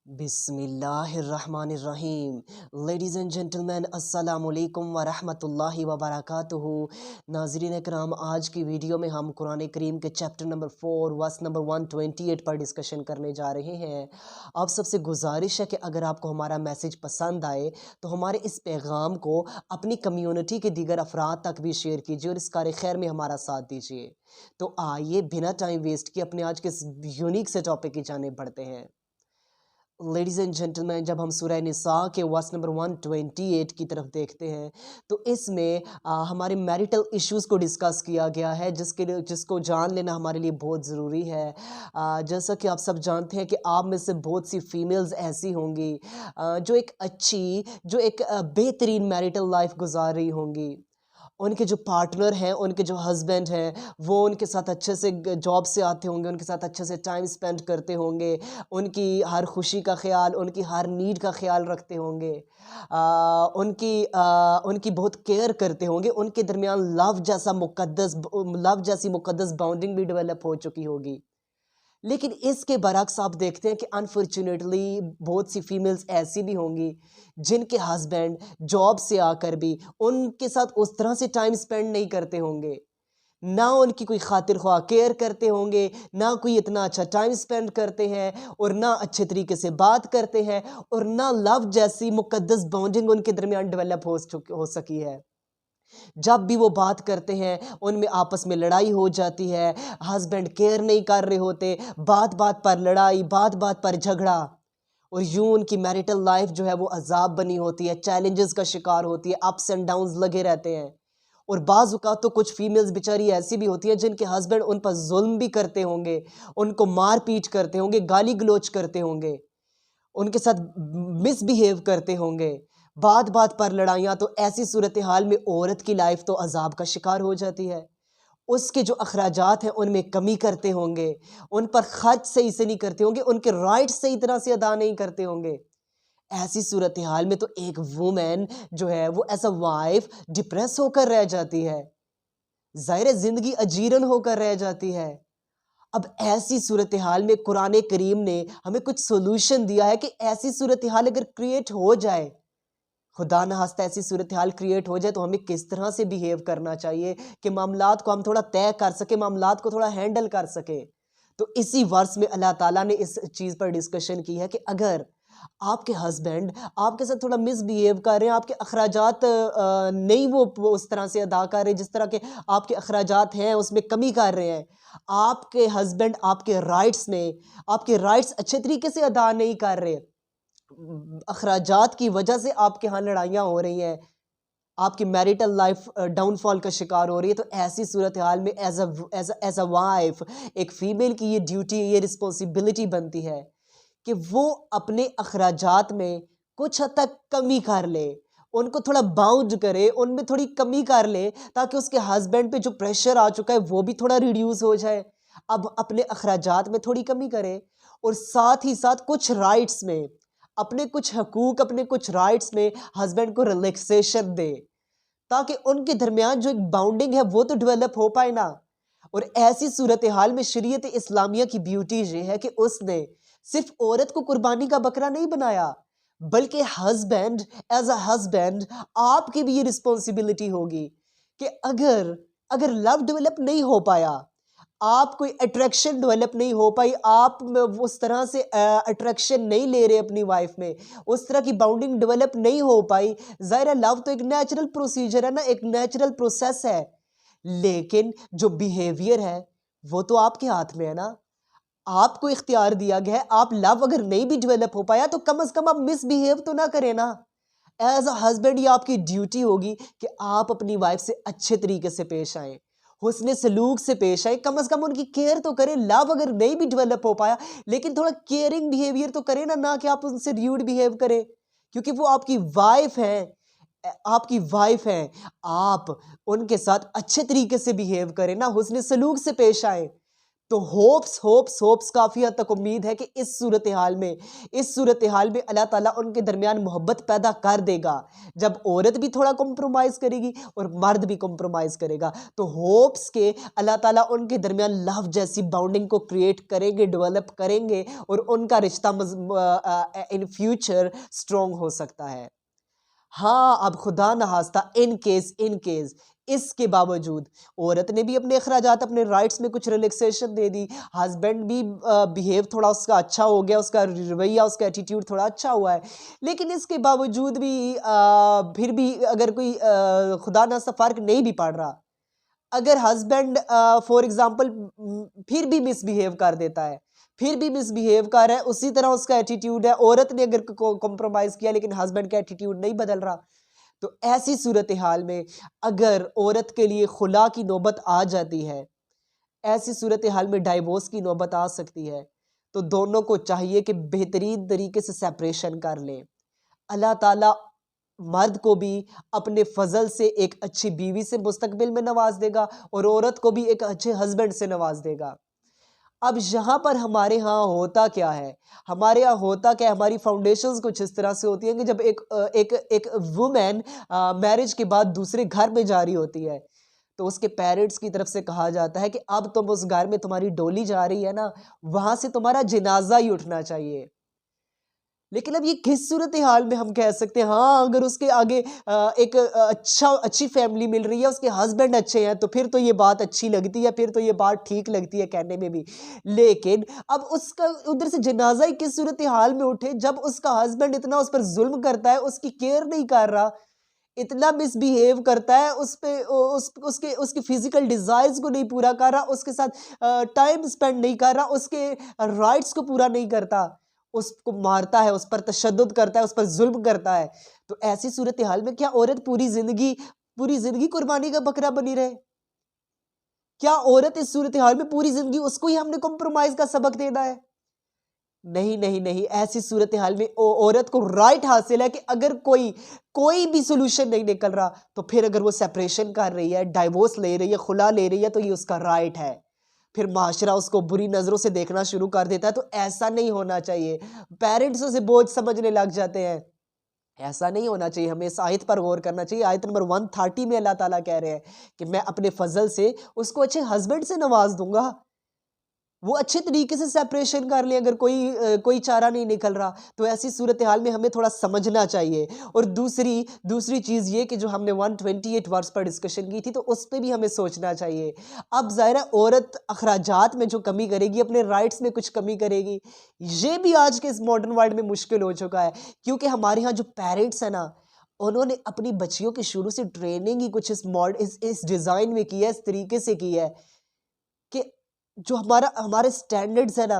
बिस्मिल्लाहिर्रहमानिर्रहीम। Ladies and gentleman, अस्सलामुअलैकुम वरहमतुल्लाहि वबरकातुहू। नाज़रीन कराम, आज की वीडियो में हम कुरान करीम के चैप्टर नंबर 4 वर्स नंबर 128 पर डिस्कशन करने जा रहे हैं। आप सबसे गुजारिश है कि अगर आपको हमारा मैसेज पसंद आए तो हमारे इस पैगाम को अपनी कम्युनिटी के दीगर अफराद तक भी शेयर कीजिए और इस कार खैर में हमारा साथ दीजिए। तो आइए बिना टाइम वेस्ट किए अपने आज के इस यूनिक से टॉपिक की जानिब बढ़ते हैं। लेडीज़ एंड जेंटलमैन, जब हम सूरह निसा के वर्स नंबर 128 की तरफ देखते हैं तो इसमें हमारे मैरिटल इश्यूज़ को डिस्कस किया गया है, जिसको जान लेना हमारे लिए बहुत ज़रूरी है। जैसा कि आप सब जानते हैं कि आप में से बहुत सी फीमेल्स ऐसी होंगी जो एक बेहतरीन मैरिटल लाइफ गुजार रही होंगी। उनके जो पार्टनर हैं, उनके जो हस्बैंड हैं, वो उनके साथ अच्छे से जॉब से आते होंगे, उनके साथ अच्छे से टाइम स्पेंड करते होंगे, उनकी हर खुशी का ख्याल, उनकी हर नीड का ख्याल रखते होंगे, उनकी बहुत केयर करते होंगे। उनके दरमियान लव जैसी मुकद्दस बाउंडिंग भी डेवलप हो चुकी होगी। लेकिन इसके बरक्स आप देखते हैं कि अनफॉर्चुनेटली बहुत सी फीमेल्स ऐसी भी होंगी जिनके हस्बैंड जॉब से आकर भी उनके साथ उस तरह से टाइम स्पेंड नहीं करते होंगे, ना उनकी कोई खातिर ख्वाह केयर करते होंगे, ना कोई इतना अच्छा टाइम स्पेंड करते हैं और ना अच्छे तरीके से बात करते हैं और ना लव जैसी मुकद्दस बॉन्डिंग उनके दरमियान डेवलप हो सकी है। जब भी वो बात करते हैं उनमें आपस में लड़ाई हो जाती है, हस्बैंड केयर नहीं कर रहे होते, बात बात पर लड़ाई, बात बात पर झगड़ा, और यूं उनकी मैरिटल लाइफ जो है वो अजाब बनी होती है, चैलेंजेस का शिकार होती है, अप्स एंड डाउन्स लगे रहते हैं। और बाज़ औक़ात तो कुछ फीमेल्स बेचारी ऐसी भी होती हैं जिनके हस्बैंड उन पर जुल्म भी करते होंगे, उनको मार पीट करते होंगे, गाली गलोच करते होंगे, उनके साथ मिसबिहेव करते होंगे, बात बात पर लड़ाइयाँ। तो ऐसी सूरत हाल में औरत की लाइफ तो अजाब का शिकार हो जाती है। उसके जो अखराजात हैं उनमें कमी करते होंगे, उन पर खर्च सही से नहीं करते होंगे, उनके राइट्स सही तरह से अदा नहीं करते होंगे। ऐसी सूरत हाल में तो एक वुमेन जो है वो एज अ वाइफ डिप्रेस होकर रह जाती है, ज़ाहिर है ज़िंदगी अजीरन होकर रह जाती है। अब ऐसी सूरत हाल में कुरान करीम ने हमें कुछ सोल्यूशन दिया है कि ऐसी सूरत हाल अगर क्रिएट हो जाए, खुदा न खास्ता ऐसी सूरत हाल क्रिएट हो जाए, तो हमें किस तरह से बिहेव करना चाहिए कि मामलात को हम थोड़ा तय कर सके, मामलात को थोड़ा हैंडल कर सके। तो इसी वर्स में अल्लाह ताला ने इस चीज़ पर डिस्कशन की है कि अगर आपके हस्बैंड आपके साथ थोड़ा मिसबिहेव कर रहे हैं, आपके अखराजात नहीं वो उस तरह से अदा कर रहे जिस तरह के आपके अखराजात हैं, उसमें कमी कर रहे हैं, आपके हस्बैंड आपके राइट्स अच्छे तरीके से अदा नहीं कर रहे, अखराजात की वजह से आपके यहाँ लड़ाइयाँ हो रही हैं, आपकी मैरिटल लाइफ डाउनफॉल का शिकार हो रही है, तो ऐसी सूरत हाल में एज अ वाइफ एक फ़ीमेल की ये ड्यूटी, ये रिस्पॉन्सिबिलिटी बनती है कि वो अपने अखराजात में कुछ हद तक कमी कर ले, उनको थोड़ा बाउंड करे, उनमें थोड़ी कमी कर ले, ताकि उसके हस्बैंड पे जो प्रेशर आ चुका है वो भी थोड़ा रिड्यूस हो जाए। अब अपने अखराजात में थोड़ी कमी करे और साथ ही साथ कुछ राइट्स में, अपने कुछ हकूक, अपने कुछ राइट्स में हस्बैंड को रिलैक्सेशन दे, ताकि उनके दरमियान जो एक बाउंडिंग है वो तो डेवलप हो पाए ना। और ऐसी सूरत हाल में शरीयत इस्लामिया की ब्यूटी ये है कि उसने सिर्फ औरत को कुर्बानी का बकरा नहीं बनाया, बल्कि हस्बैंड एज अ हस्बैंड आपकी भी ये रिस्पॉन्सिबिलिटी होगी कि अगर अगर लव डेवलप नहीं हो पाया, आप कोई अट्रैक्शन डेवलप नहीं हो पाई, आप उस तरह से अट्रैक्शन नहीं ले रहे अपनी वाइफ में, उस तरह की बाउंडिंग डेवलप नहीं हो पाई, ज़ाहिर है लव तो एक नेचुरल प्रोसीजर है ना, एक नेचुरल प्रोसेस है। लेकिन जो बिहेवियर है वो तो आपके हाथ में है ना, आपको इख्तियार दिया गया है। आप लव अगर नहीं भी डेवलप हो पाया तो कम से कम आप मिसबिहेव तो ना करें ना। एज अ हस्बैंड ये आपकी ड्यूटी होगी कि आप अपनी वाइफ से अच्छे तरीके से पेश आएँ, हुस्न सलूक से पेश आए, कम से कम उनकी केयर तो करें। लव अगर नहीं भी डेवलप हो पाया, लेकिन थोड़ा केयरिंग बिहेवियर तो करें ना, ना कि आप उनसे र्यूड बिहेव करें, क्योंकि वो आपकी वाइफ हैं, आपकी वाइफ हैं। आप उनके साथ अच्छे तरीके से बिहेव करें ना, हुस्न सलूक से पेश आएँ, तो होप्स काफ़ी हद तक उम्मीद है कि इस सूरत हाल में अल्लाह ताला उनके दरमियान मोहब्बत पैदा कर देगा, जब औरत भी थोड़ा कॉम्प्रोमाइज़ करेगी और मर्द भी कॉम्प्रोमाइज़ करेगा। तो होप्स के अल्लाह ताला उनके दरमियान लव जैसी बाउंडिंग को क्रिएट करेंगे, डेवलप करेंगे और उनका रिश्ता इन फ्यूचर स्ट्रॉन्ग हो सकता है। हाँ, अब खुदा न खास्ता इन केस इसके बावजूद औरत ने भी अपने अखराजात, अपने राइट्स में कुछ रिलैक्सेशन दे दी, हस्बैंड भी बिहेव थोड़ा उसका अच्छा हो गया, उसका रवैया, उसका एटीट्यूड थोड़ा अच्छा हुआ है। लेकिन इसके बावजूद भी फिर भी अगर कोई खुदा न फ़र्क नहीं भी पड़ रहा, अगर हस्बैंड फॉर एग्जांपल फिर भी मिसबिहेव कर देता है, फिर भी मिसबिहेव कर रहा है, उसी तरह उसका एटीट्यूड है, औरत ने अगर कॉम्प्रोमाइज़ किया लेकिन हस्बैंड का एटीट्यूड नहीं बदल रहा, तो ऐसी सूरत हाल में अगर औरत के लिए खुला की नौबत आ जाती है, ऐसी सूरत हाल में डाइवोर्स की नौबत आ सकती है, तो दोनों को चाहिए कि बेहतरीन तरीके से सेपरेशन कर लें। अल्लाह ताला मर्द को भी अपने फजल से एक अच्छी बीवी से मुस्तकबिल में नवाज देगा और औरत को भी एक अच्छे हस्बैंड से नवाज देगा। अब यहाँ पर हमारे यहाँ होता क्या है, हमारे यहाँ होता क्या है, हमारी फाउंडेशंस कुछ इस तरह से होती हैं कि जब एक वुमेन मैरिज के बाद दूसरे घर में जा रही होती है, तो उसके पेरेंट्स की तरफ से कहा जाता है कि अब तुम उस घर में, तुम्हारी डोली जा रही है ना, वहाँ से तुम्हारा जनाजा ही उठना चाहिए। लेकिन अब ये किस सूरत हाल में हम कह सकते हैं, हाँ, अगर उसके आगे एक अच्छी फैमिली मिल रही है, उसके हस्बैंड अच्छे हैं, तो फिर तो ये बात अच्छी लगती है, फिर तो ये बात ठीक लगती है कहने में भी। लेकिन अब उसका उधर से जनाजा ही किस सूरत हाल में उठे जब उसका हस्बैंड इतना उस पर जुल्म करता है, उसकी केयर नहीं कर रहा, इतना मिसबिहेव करता है, उस पे उसके उसके फिजिकल डिजायर्स को नहीं पूरा कर रहा, उसके साथ टाइम स्पेंड नहीं कर रहा, उसके राइट्स को पूरा नहीं करता, उसको मारता है, उस पर तशद्दुद करता है, उस पर जुल्म करता है। तो ऐसी सूरत हाल में क्या औरत पूरी जिंदगी कुर्बानी का बकरा बनी रहे? क्या औरत इस सूरत हाल में पूरी जिंदगी उसको ही हमने कॉम्प्रोमाइज का सबक देना है? नहीं, नहीं, नहीं, ऐसी सूरत हाल में औरत को राइट हासिल है कि अगर कोई भी सॉल्यूशन नहीं निकल रहा, तो फिर अगर वो सेपरेशन कर रही है, डाइवोर्स ले रही है, खुला ले रही है, तो ये उसका राइट है। फिर माशरा उसको बुरी नज़रों से देखना शुरू कर देता है, तो ऐसा नहीं होना चाहिए। पेरेंट्स उसे बोझ समझने लग जाते हैं। ऐसा नहीं होना चाहिए, हमें इस आयत पर गौर करना चाहिए। आयत नंबर 130 में अल्लाह ताला कह रहे हैं कि मैं अपने फजल से उसको अच्छे हस्बैंड से नवाज दूंगा, वो अच्छे तरीके से सेपरेशन कर ले, अगर कोई चारा नहीं निकल रहा, तो ऐसी सूरत हाल में हमें थोड़ा समझना चाहिए। और दूसरी चीज़ ये कि जो हमने 128 वर्स पर डिस्कशन की थी, तो उस पे भी हमें सोचना चाहिए। अब ज़ाहिर है औरत अखराजात में जो कमी करेगी, अपने राइट्स में कुछ कमी करेगी, ये भी आज के इस मॉडर्न वर्ल्ड में मुश्किल हो चुका है, क्योंकि हमारे यहाँ जो पेरेंट्स हैं ना, उन्होंने अपनी बच्चियों की शुरू से ट्रेनिंग ही कुछ इस डिज़ाइन में की है, इस तरीके से की है कि जो हमारे स्टैंडर्ड्स है ना,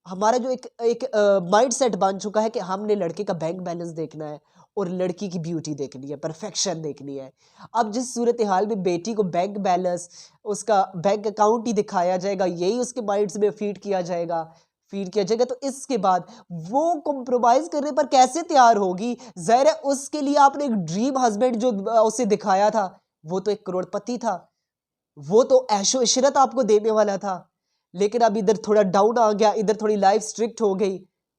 हमारा जो एक एक माइंडसेट बन चुका है कि हमने लड़के का बैंक बैलेंस देखना है और लड़की की ब्यूटी देखनी है, परफेक्शन देखनी है। अब जिस सूरत हाल में बेटी को बैंक बैलेंस, उसका बैंक अकाउंट ही दिखाया जाएगा, यही उसके माइंड्स में फीड किया जाएगा, तो इसके बाद वो कॉम्प्रोमाइज़ करने पर कैसे तैयार होगी? ज़ाहिर है उसके लिए आपने एक ड्रीम हस्बैंड जो उसे दिखाया था, वो तो एक करोड़पति था, वो तो ऐशो इशरत आपको देने वाला था। लेकिन अब इधर थोड़ा डाउन आ गया, इधर थोड़ी लाइफ स्ट्रिक्ट हो गई।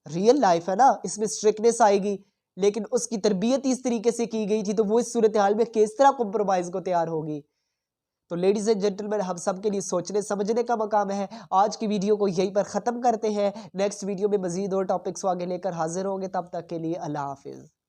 रियल लाइफ है ना, इसमें स्ट्रिक्टनेस आएगी, लेकिन उसकी तरबियत इस तरीके से की गई थी, तो वो इस सूरत हाल में किस तरह कॉम्प्रोमाइज़ को तैयार होगी? तो लेडीज़ एंड जेंटलमैन, हम सब के लिए सोचने समझने का मकाम है। आज की वीडियो को यहीं पर ख़त्म करते हैं। नेक्स्ट वीडियो में मज़ीद और टॉपिक्स को आगे लेकर हाज़िर होंगे। तब तक के लिए अल्लाह हाफ़िज़।